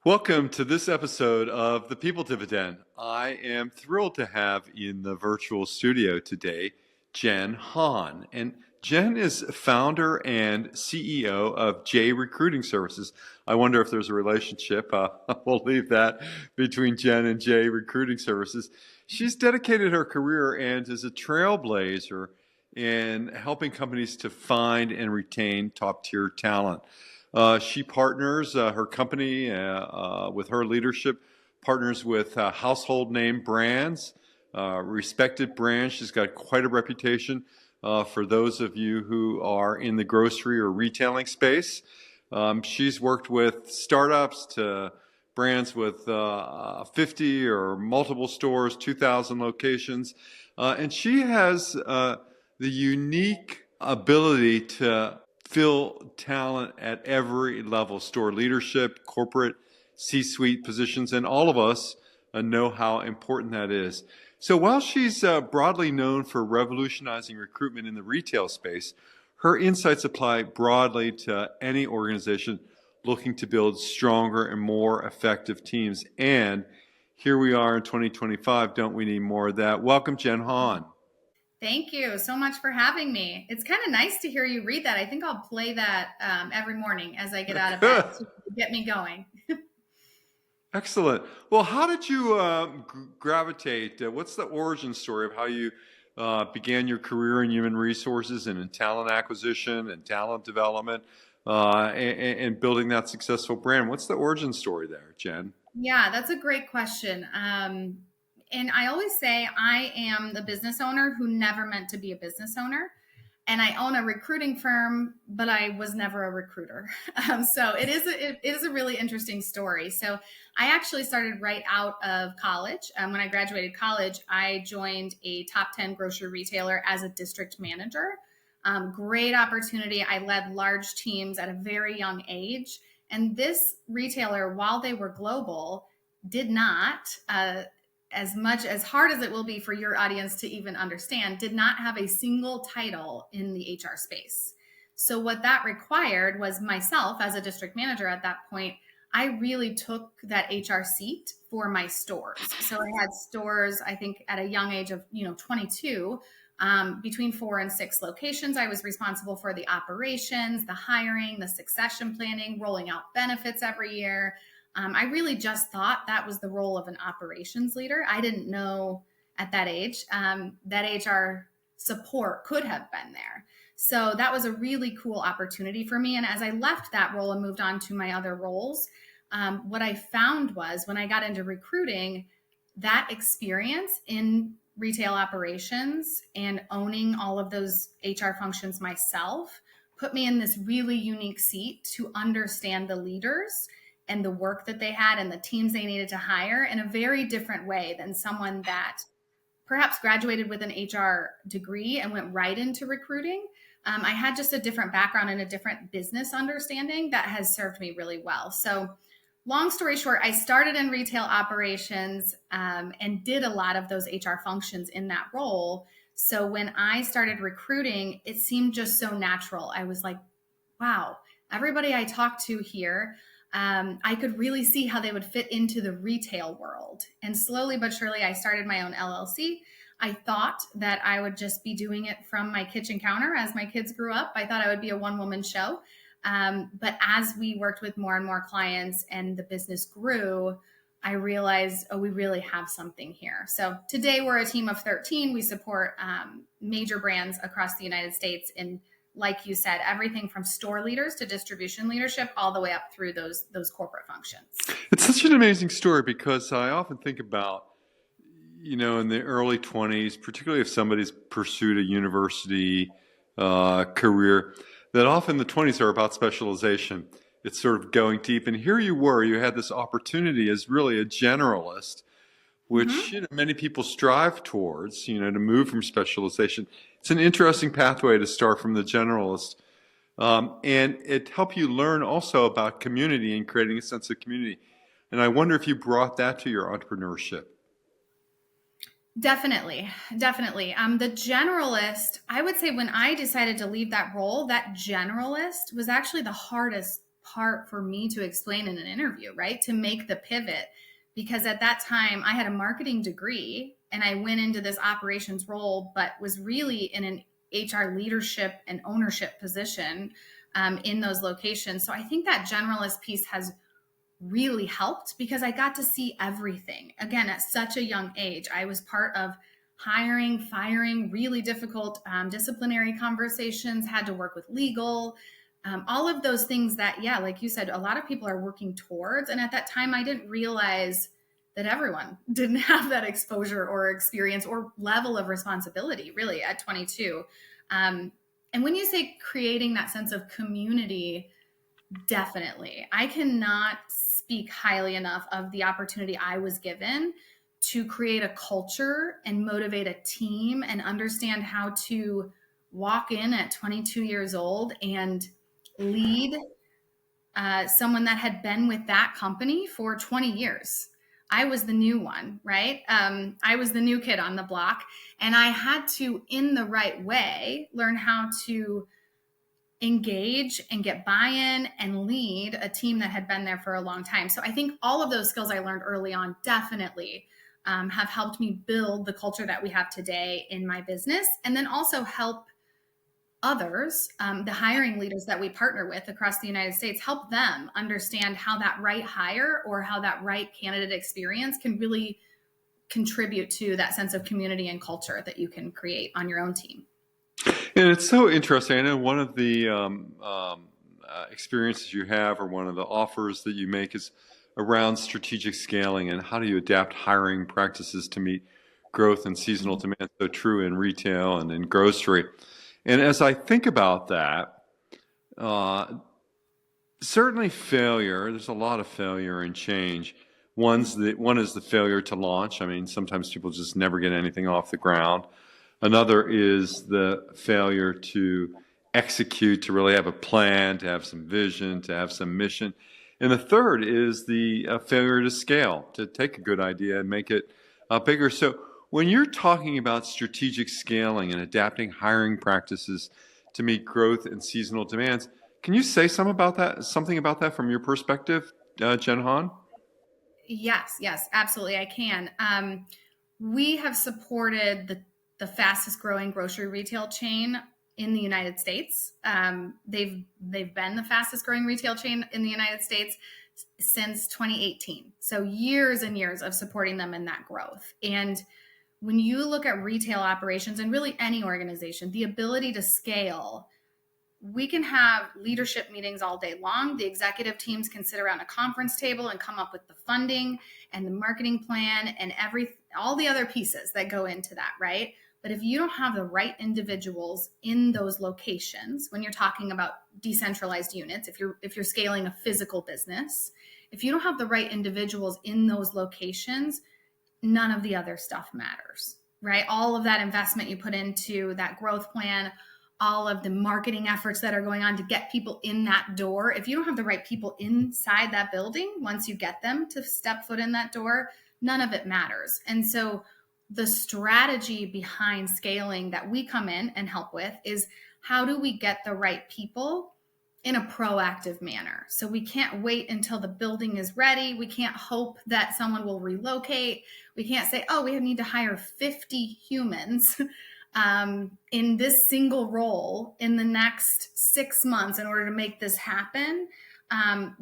Welcome to this episode of the People Dividend. I am thrilled to have in the virtual studio today Jen Hahn. And Jen is founder and CEO of J Recruiting Services. I wonder if there's a relationship. We'll leave that between Jen and J Recruiting Services. She's dedicated her career and is a trailblazer in helping companies to find and retain top-tier talent. She partners, her company, with her leadership, partners with household name brands, respected brands. She's got quite a reputation for those of you who are in the grocery or retailing space. She's worked with startups to brands with 50 or multiple stores, 2,000 locations. And she has the unique ability to fill talent at every level, store leadership, corporate, C-suite positions, and all of us know how important that is. So while she's broadly known for revolutionizing recruitment in the retail space, her insights apply broadly to any organization looking to build stronger and more effective teams. And here we are in 2025, don't we need more of that? Welcome, Jen Hahn. Thank you so much for having me. It's kind of nice to hear you read that. I think I'll play that every morning as I get out of bed to get me going. Excellent. Well, how did you gravitate? What's the origin story of how you began your career in human resources and in talent acquisition and talent development and building that successful brand? What's the origin story there, Jen? Yeah, that's a great question. And I always say I am the business owner who never meant to be a business owner. And I own a recruiting firm, but I was never a recruiter. So it is a really interesting story. So I actually started right out of college. When I graduated college, I joined a top 10 grocery retailer as a district manager. Great opportunity. I led large teams at a very young age. And this retailer, while they were global, did not, as hard as it will be for your audience to even understand, did not have a single title in the HR space. So what that required was myself as a district manager at that point, I really took that HR seat for my stores. So I had stores, I think at a young age of 22, between 4 and 6 locations. I was responsible for the operations, the hiring, the succession planning, rolling out benefits every year. I really just thought that was the role of an operations leader. I didn't know at that age that HR support could have been there. So that was a really cool opportunity for me. And as I left that role and moved on to my other roles, what I found was when I got into recruiting, that experience in retail operations and owning all of those HR functions myself put me in this really unique seat to understand the leaders and the work that they had and the teams they needed to hire in a very different way than someone that perhaps graduated with an HR degree and went right into recruiting. I had just a different background and a different business understanding that has served me really well. So long story short, I started in retail operations and did a lot of those HR functions in that role. So when I started recruiting, it seemed just so natural. I was like, wow, everybody I talked to here, I could really see how they would fit into the retail world. And slowly but surely, I started my own LLC. I thought that I would just be doing it from my kitchen counter as my kids grew up. I thought I would be a one-woman show. But as we worked with more and more clients and the business grew, I realized, we really have something here. So today we're a team of 13. We support major brands across the United States in, like you said, everything from store leaders to distribution leadership, all the way up through those corporate functions. It's such an amazing story because I often think about, in the early 20s, particularly if somebody's pursued a university career, that often the 20s are about specialization. It's sort of going deep. And here you were, you had this opportunity as really a generalist, which many people strive towards, to move from specialization. It's an interesting pathway to start from the generalist. And it helped you learn also about community and creating a sense of community. And I wonder if you brought that to your entrepreneurship. Definitely. The generalist, I would say when I decided to leave that role, that generalist was actually the hardest part for me to explain in an interview, right? To make the pivot. Because at that time I had a marketing degree and I went into this operations role, but was really in an HR leadership and ownership position in those locations. So I think that generalist piece has really helped because I got to see everything. Again, at such a young age, I was part of hiring, firing, really difficult disciplinary conversations, had to work with legal, all of those things that, yeah, like you said, a lot of people are working towards. And at that time, I didn't realize that everyone didn't have that exposure or experience or level of responsibility really at 22. And when you say creating that sense of community, definitely. I cannot speak highly enough of the opportunity I was given to create a culture and motivate a team and understand how to walk in at 22 years old and lead someone that had been with that company for 20 years. I was the new one, right? I was the new kid on the block, and I had to, in the right way, learn how to engage and get buy-in and lead a team that had been there for a long time. So I think all of those skills I learned early on definitely have helped me build the culture that we have today in my business, and then also help others, the hiring leaders that we partner with across the United States, help them understand how that right hire or how that right candidate experience can really contribute to that sense of community and culture that you can create on your own team. And it's so interesting. I know one of the experiences you have, or one of the offers that you make, is around strategic scaling and how do you adapt hiring practices to meet growth and seasonal demand. So true in retail and in grocery. And as I think about that, certainly failure, there's a lot of failure and change. One is the failure to launch. I mean, sometimes people just never get anything off the ground. Another is the failure to execute, to really have a plan, to have some vision, to have some mission. And the third is the failure to scale, to take a good idea and make it bigger. So when you're talking about strategic scaling and adapting hiring practices to meet growth and seasonal demands, can you say something about that from your perspective, Jen Hahn? Yes, absolutely, I can. We have supported the fastest growing grocery retail chain in the United States. They've been the fastest growing retail chain in the United States since 2018. So years and years of supporting them in that growth. And when you look at retail operations and really any organization, the ability to scale, we can have leadership meetings all day long. The executive teams can sit around a conference table and come up with the funding and the marketing plan and all the other pieces that go into that, right? But if you don't have the right individuals in those locations, when you're talking about decentralized units, if you're scaling a physical business, if you don't have the right individuals in those locations, none of the other stuff matters, right? All of that investment you put into that growth plan, all of the marketing efforts that are going on to get people in that door, if you don't have the right people inside that building, once you get them to step foot in that door, none of it matters. And so the strategy behind scaling that we come in and help with is how do we get the right people in a proactive manner? So we can't wait until the building is ready. We can't hope that someone will relocate. We can't say, oh, we need to hire 50 humans in this single role in the next 6 months in order to make this happen.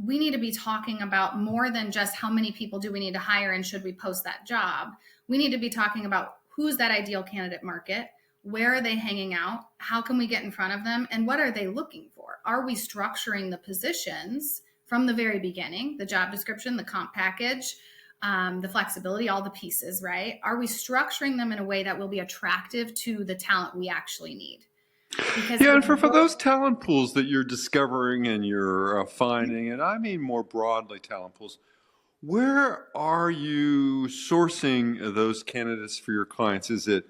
We need to be talking about more than just how many people do we need to hire and should we post that job. We need to be talking about who's that ideal candidate market, where are they hanging out, how can we get in front of them, and what are they looking for? Are we structuring the positions from the very beginning, the job description, the comp package, the flexibility, all the pieces, right? Are we structuring them in a way that will be attractive to the talent we actually need? Because and for those talent pools that you're discovering and you're finding, and I mean more broadly talent pools, where are you sourcing those candidates for your clients? Is it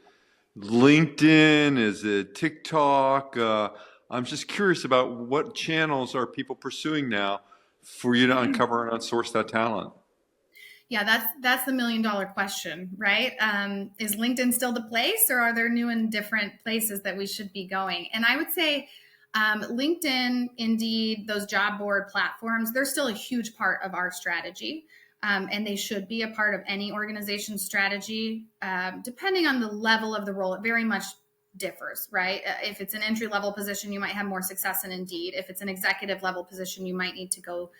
LinkedIn? Is it TikTok? I'm just curious about what channels are people pursuing now for you to uncover and unsource that talent? Yeah, that's the $1 million question, right? Is LinkedIn still the place, or are there new and different places that we should be going? And I would say LinkedIn, Indeed, those job board platforms, they're still a huge part of our strategy. And they should be a part of any organization's strategy. Depending on the level of the role, it very much differs, right? If it's an entry-level position, you might have more success in Indeed. If it's an executive level position, you might need to go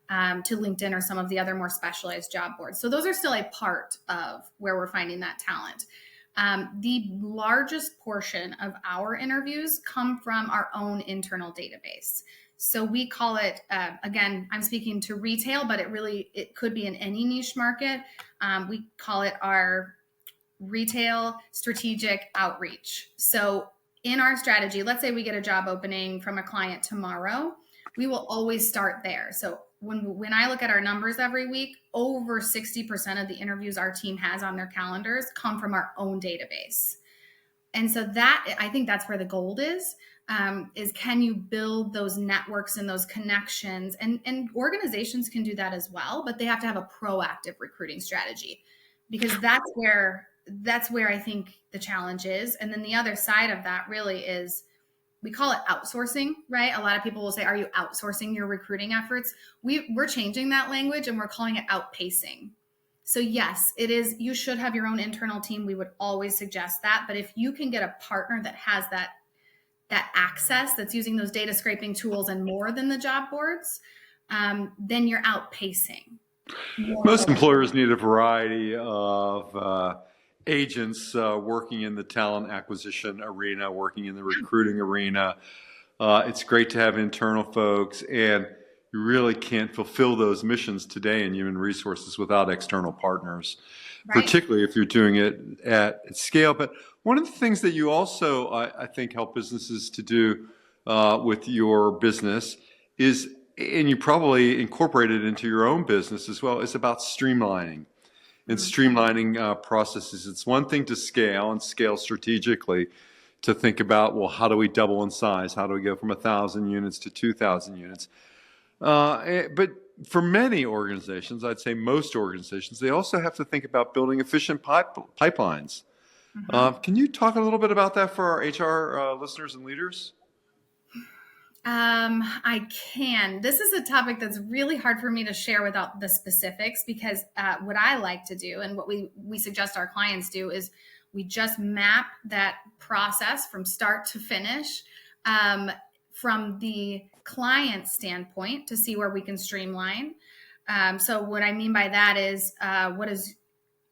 to LinkedIn or some of the other more specialized job boards. So those are still a part of where we're finding that talent. The largest portion of our interviews come from our own internal database. So we call it, again, I'm speaking to retail, but it could be in any niche market. We call it our retail strategic outreach. So in our strategy, let's say we get a job opening from a client tomorrow, we will always start there. So when I look at our numbers every week, over 60% of the interviews our team has on their calendars come from our own database. And so I think that's where the gold is can you build those networks and those connections? And organizations can do that as well, but they have to have a proactive recruiting strategy, because that's where I think the challenge is. And then the other side of that really is, we call it outsourcing, right? A lot of people will say, are you outsourcing your recruiting efforts? We're changing that language and we're calling it outpacing. So yes, it is. You should have your own internal team. We would always suggest that. But if you can get a partner that has that access, that's using those data scraping tools and more than the job boards, then you're outpacing. Most employers need a variety of agents working in the talent acquisition arena, working in the recruiting arena. It's great to have internal folks, and you really can't fulfill those missions today in human resources without external partners, right? Particularly if you're doing it at scale. But one of the things that you also, I think, help businesses to do with your business is, and you probably incorporate it into your own business as well, is about streamlining. And streamlining processes. It's one thing to scale and scale strategically, to think about, well, how do we double in size? How do we go from 1,000 units to 2,000 units? But for many organizations, I'd say most organizations, they also have to think about building efficient pipelines. Can you talk a little bit about that for our HR listeners and leaders? I can. This is a topic that's really hard for me to share without the specifics, because what I like to do and what we suggest our clients do is we just map that process from start to finish from the client standpoint to see where we can streamline. So what I mean by that is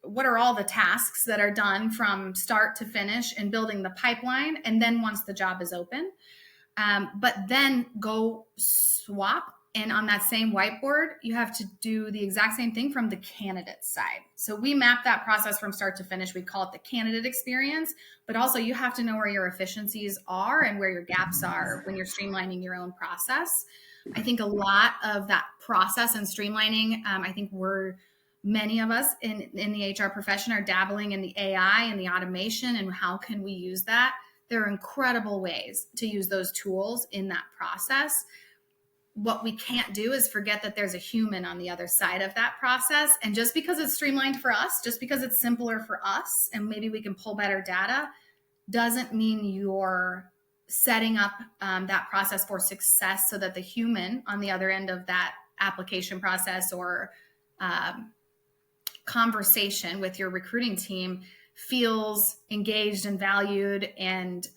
what are all the tasks that are done from start to finish in building the pipeline, and then once the job is open. But then go swap, and on that same whiteboard, you have to do the exact same thing from the candidate side. So we map that process from start to finish. We call it the candidate experience, but also you have to know where your efficiencies are and where your gaps are when you're streamlining your own process. I think a lot of that process and streamlining, I think many of us in the HR profession are dabbling in the AI and the automation, and how can we use that? There are incredible ways to use those tools in that process. What we can't do is forget that there's a human on the other side of that process. And just because it's streamlined for us, just because it's simpler for us, and maybe we can pull better data, doesn't mean you're setting up that process for success, so that the human on the other end of that application process or conversation with your recruiting team feels engaged and valued, and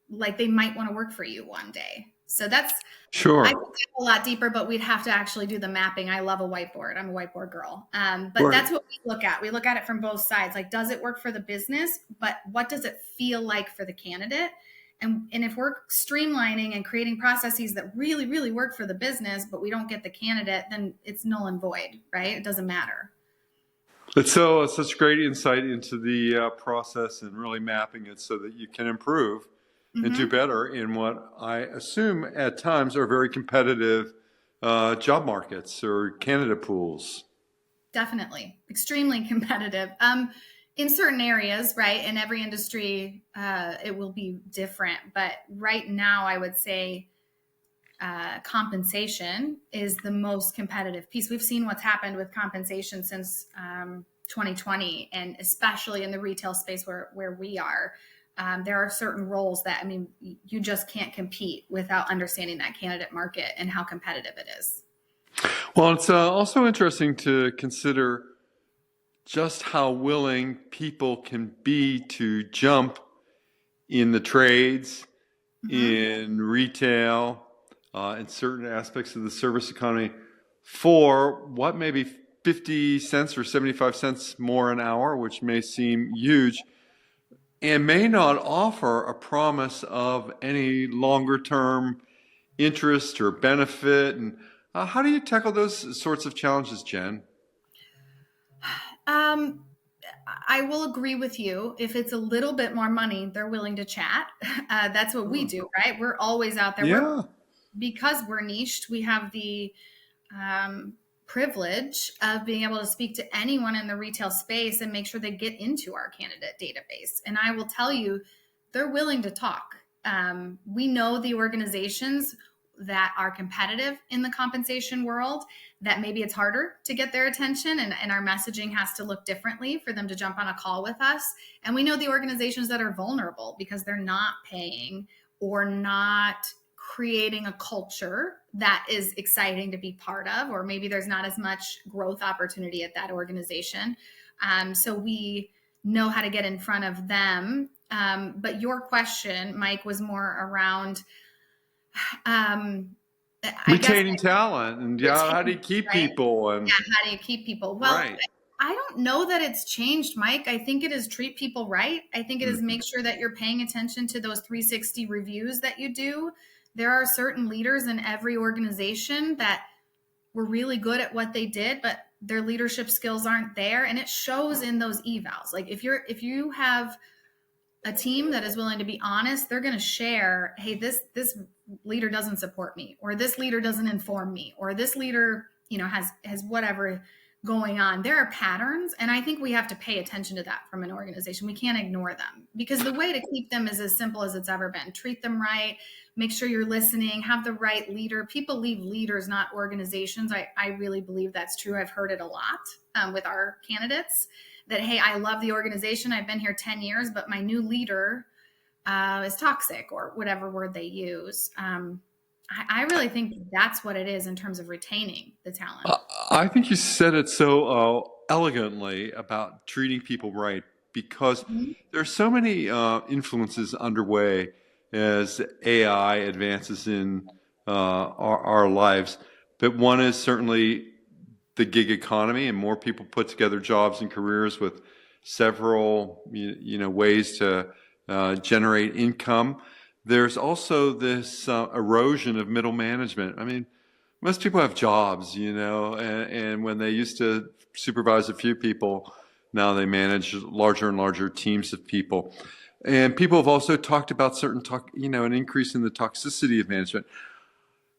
like they might want to work for you one day. So that's sure. I could go a lot deeper, but we'd have to actually do the mapping. I love a whiteboard. I'm a whiteboard girl. But right. That's what we look at. We look at it from both sides. Like, does it work for the business? But what does it feel like for the candidate? And if we're streamlining and creating processes that really, really work for the business, but we don't get the candidate, then it's null and void, right? It doesn't matter. It's such great insight into the process, and really mapping it so that you can improve and do better in what I assume at times are very competitive job markets or candidate pools. Definitely. Extremely competitive. In certain areas, right? In every industry, it will be different. But right now, I would say compensation is the most competitive piece. We've seen what's happened with compensation since 2020, and especially in the retail space where we are. there are certain roles that, I mean, you just can't compete without understanding that candidate market and how competitive it is. Well, it's also interesting to consider just how willing people can be to jump in the trades, in retail, in certain aspects of the service economy for what may be 50 cents or 75 cents more an hour, which may seem huge and may not offer a promise of any longer term interest or benefit. And how do you tackle those sorts of challenges, Jen? I will agree with you. If it's a little bit more money, they're willing to chat. That's what we do, right? We're always out there. Yeah. Because we're niched, we have the privilege of being able to speak to anyone in the retail space and make sure they get into our candidate database. And I will tell you, they're willing to talk. We know the organizations that are competitive in the compensation world, that maybe it's harder to get their attention, and our messaging has to look differently for them to jump on a call with us. And we know the organizations that are vulnerable because they're not paying or not creating a culture that is exciting to be part of, or maybe there's not as much growth opportunity at that organization. So we know how to get in front of them. But your question, Mike, was more around retaining talent and how do you keep people? And how do you keep people? Well, right. I don't know that it's changed, Mike. I think it is treat people right. I think it is make sure that you're paying attention to those 360 reviews that you do. There are certain leaders in every organization that were really good at what they did, but their leadership skills aren't there. And it shows in those evals. Like if you have a team that is willing to be honest, they're going to share, hey, this leader doesn't support me, or this leader doesn't inform me, or this leader, has whatever going on. There are patterns. And I think we have to pay attention to that from an organization. We can't ignore them, because the way to keep them is as simple as it's ever been. Treat them right. Make sure you're listening, have the right leader. People leave leaders, not organizations. I really believe that's true. I've heard it a lot with our candidates that, hey, I love the organization. I've been here 10 years, but my new leader is toxic, or whatever word they use. I really think that's what it is in terms of retaining the talent. I think you said it so elegantly about treating people right, because there's so many influences underway as AI advances in our lives. But one is certainly the gig economy, and more people put together jobs and careers with several ways to generate income. There's also this erosion of middle management. I mean, most people have jobs, and when they used to supervise a few people, now they manage larger and larger teams of people. And people have also talked about an increase in the toxicity of management.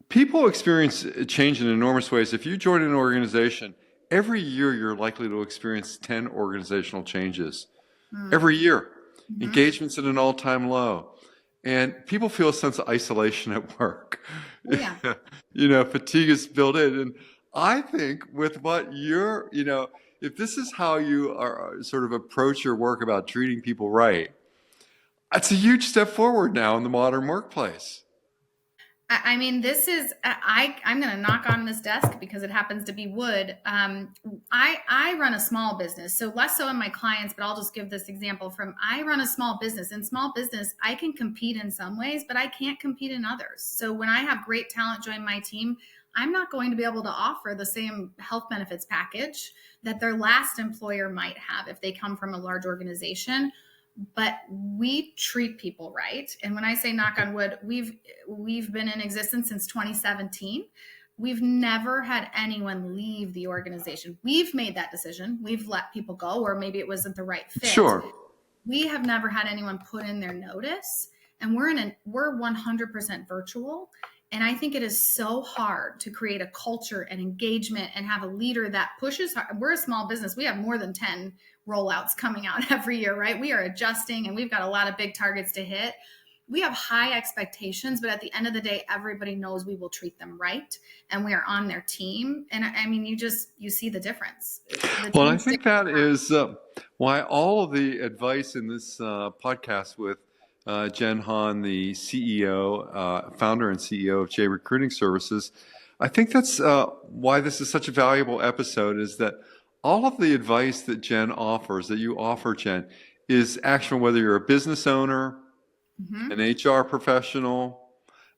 People experience change in enormous ways. If you join an organization, every year you're likely to experience 10 organizational changes. Every year. Engagement's at an all-time low. And people feel a sense of isolation at work. Yeah. Fatigue is built in. And I think with what if this is how you are sort of approach your work about treating people right, it's a huge step forward now in the modern workplace. I mean, this is, I'm going to knock on this desk because it happens to be wood. I run a small business, so less so in my clients, but I'll just give this example I run a small business. In small business, I can compete in some ways, but I can't compete in others. So when I have great talent join my team, I'm not going to be able to offer the same health benefits package that their last employer might have if they come from a large organization. But we treat people right. And when I say knock on wood, we've been in existence since 2017. We've never had anyone leave the organization. We've made that decision. We've let people go, or maybe it wasn't the right fit. Sure. We have never had anyone put in their notice, and we're 100% virtual. And I think it is so hard to create a culture and engagement and have a leader that pushes hard. We're a small business. We have more than 10 rollouts coming out every year, right? We are adjusting, and we've got a lot of big targets to hit. We have high expectations, but at the end of the day, everybody knows we will treat them right, and we are on their team. And I mean, you see the difference. Well, I think that is why all of the advice in this podcast with Jen Hahn, the founder and CEO of J Recruiting Services. I think that's why this is such a valuable episode, is that all of the advice that Jen offers, that you offer, Jen, is actionable whether you're a business owner, an HR professional,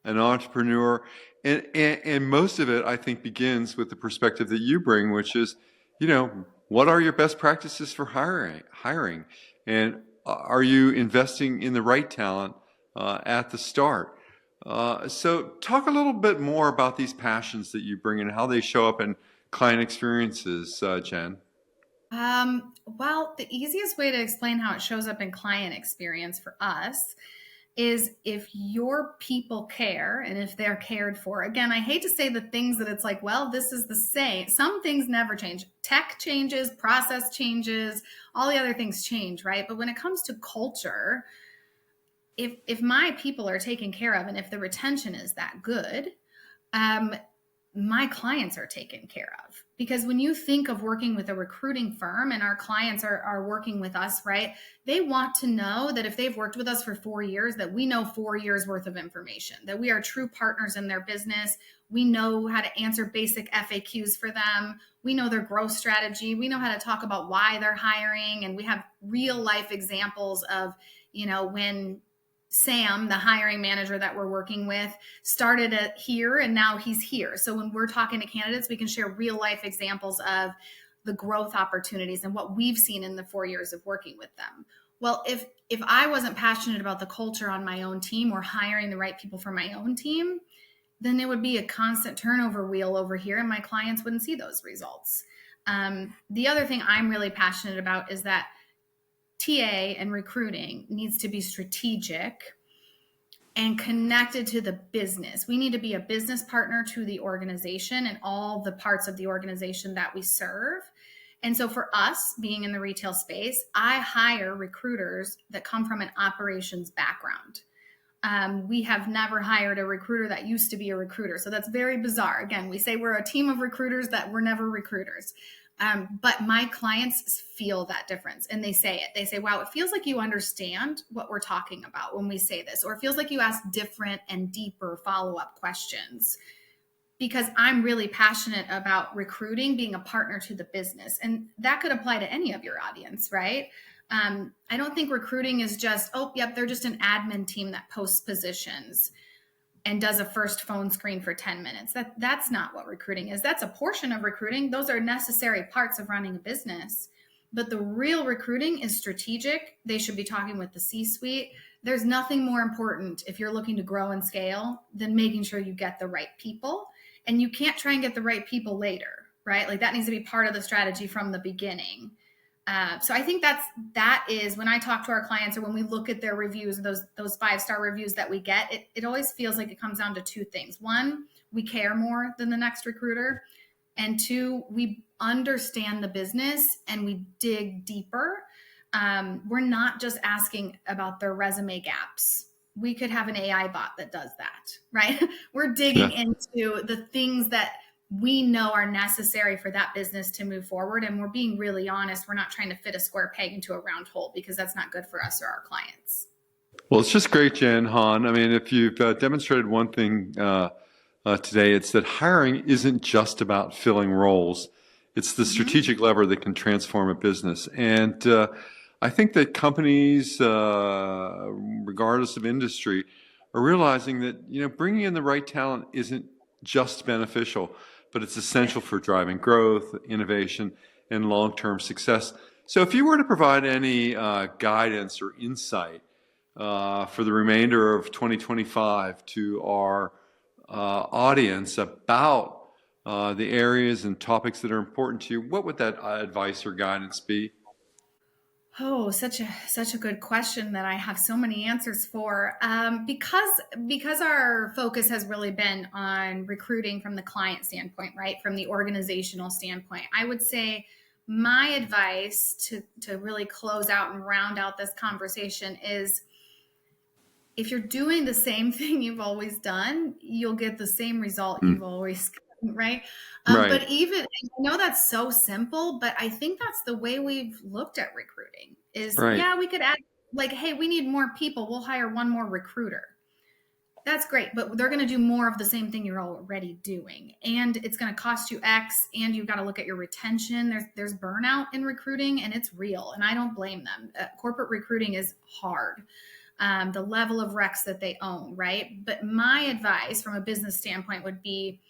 an entrepreneur. And most of it, I think, begins with the perspective that you bring, which is, what are your best practices for hiring? And are you investing in the right talent at the start? So talk a little bit more about these passions that you bring and how they show up in client experiences, Jen. Well, the easiest way to explain how it shows up in client experience for us is if your people care and if they're cared for. Again, I hate to say the things that it's like, well, this is the same. Some things never change. Tech changes, process changes, all the other things change, right? But when it comes to culture, if my people are taken care of and if the retention is that good, my clients are taken care of. Because when you think of working with a recruiting firm and our clients are working with us, right, they want to know that if they've worked with us for 4 years, that we know 4 years worth of information, that we are true partners in their business. We know how to answer basic FAQs for them. We know their growth strategy. We know how to talk about why they're hiring. And we have real life examples of, when Sam, the hiring manager that we're working with, started at here and now he's here. So when we're talking to candidates, we can share real life examples of the growth opportunities and what we've seen in the 4 years of working with them. Well, if I wasn't passionate about the culture on my own team or hiring the right people for my own team, then it would be a constant turnover wheel over here and my clients wouldn't see those results. The other thing I'm really passionate about is that TA and recruiting needs to be strategic and connected to the business. We need to be a business partner to the organization and all the parts of the organization that we serve. And so for us, being in the retail space, I hire recruiters that come from an operations background. We have never hired a recruiter that used to be a recruiter. So that's very bizarre. Again, we say we're a team of recruiters that were never recruiters. But my clients feel that difference and they say it. They say, wow, it feels like you understand what we're talking about when we say this, or it feels like you ask different and deeper follow-up questions, because I'm really passionate about recruiting, being a partner to the business. And that could apply to any of your audience, right? I don't think recruiting is just, oh, yep, they're just an admin team that posts positions and does a first phone screen for 10 minutes. That's not what recruiting is. That's a portion of recruiting. Those are necessary parts of running a business. But the real recruiting is strategic. They should be talking with the C-suite. There's nothing more important if you're looking to grow and scale than making sure you get the right people. And you can't try and get the right people later, right? Like that needs to be part of the strategy from the beginning. So I think that is when I talk to our clients or when we look at their reviews, those 5-star reviews that we get, it always feels like it comes down to two things. One, we care more than the next recruiter. And two, we understand the business and we dig deeper. We're not just asking about their resume gaps. We could have an AI bot that does that, right? We're digging into the things that we know are necessary for that business to move forward. And we're being really honest. We're not trying to fit a square peg into a round hole because that's not good for us or our clients. Well, it's just great, Jen Hahn. I mean, if you've demonstrated one thing today, it's that hiring isn't just about filling roles. It's the strategic lever that can transform a business. And I think that companies, regardless of industry, are realizing that, bringing in the right talent isn't just beneficial, but it's essential for driving growth, innovation, and long-term success. So if you were to provide any guidance or insight for the remainder of 2025 to our audience about the areas and topics that are important to you, what would that advice or guidance be? Oh, such a good question that I have so many answers for. Because our focus has really been on recruiting from the client standpoint, right? From the organizational standpoint, I would say my advice to really close out and round out this conversation is if you're doing the same thing you've always done, you'll get the same result you've always gotten, right? Right. But even, I know that's so simple, but I think that's the way we've looked at recruiting is, Right. yeah, we could add like, hey, we need more people. We'll hire one more recruiter. That's great, but they're going to do more of the same thing you're already doing, and it's going to cost you X, and you've got to look at your retention. There's burnout in recruiting, and it's real, and I don't blame them. Corporate recruiting is hard. The level of recs that they own, right? But my advice from a business standpoint would be,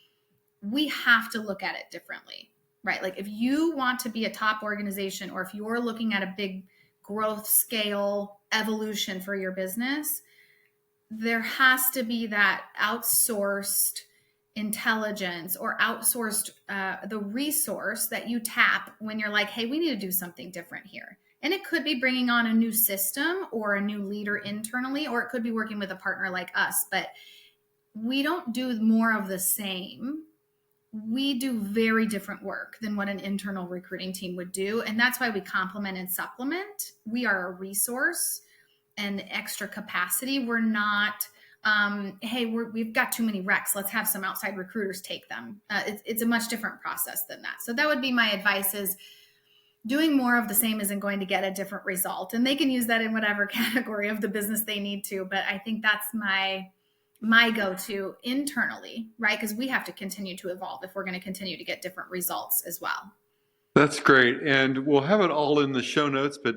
we have to look at it differently, right? Like if you want to be a top organization, or if you're looking at a big growth scale evolution for your business, there has to be that outsourced intelligence, or outsourced the resource that you tap when you're like, hey, we need to do something different here. And it could be bringing on a new system or a new leader internally, or it could be working with a partner like us. But we don't do more of the same. We do very different work than what an internal recruiting team would do. And that's why we complement and supplement. We are a resource and extra capacity. We're not, hey, we've got too many recs, let's have some outside recruiters take them. It's a much different process than that. So that would be my advice, is doing more of the same isn't going to get a different result. And they can use that in whatever category of the business they need to. But I think that's my go-to internally, right? Because we have to continue to evolve if we're going to continue to get different results as well. That's great. And we'll have it all in the show notes, but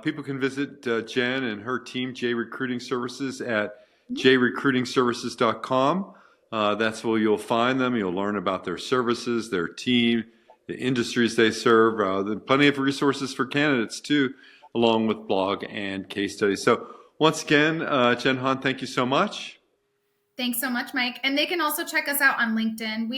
people can visit Jen and her team, J Recruiting Services, at jrecruitingservices.com. That's where you'll find them. You'll learn about their services, their team, the industries they serve. There's plenty of resources for candidates too, along with blog and case studies. So once again, Jen Hahn, thank you so much. Thanks so much, Mike. And they can also check us out on LinkedIn.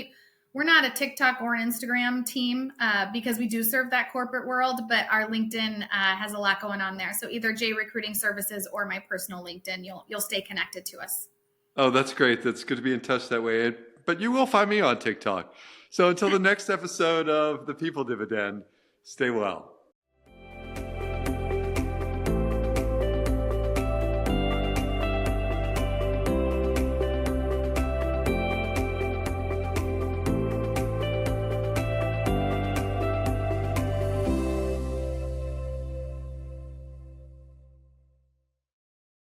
We're not a TikTok or an Instagram team because we do serve that corporate world, but our LinkedIn has a lot going on there. So either J Recruiting Services or my personal LinkedIn, you'll stay connected to us. Oh, that's great. That's good to be in touch that way. But you will find me on TikTok. So until the next episode of The People Dividend, stay well.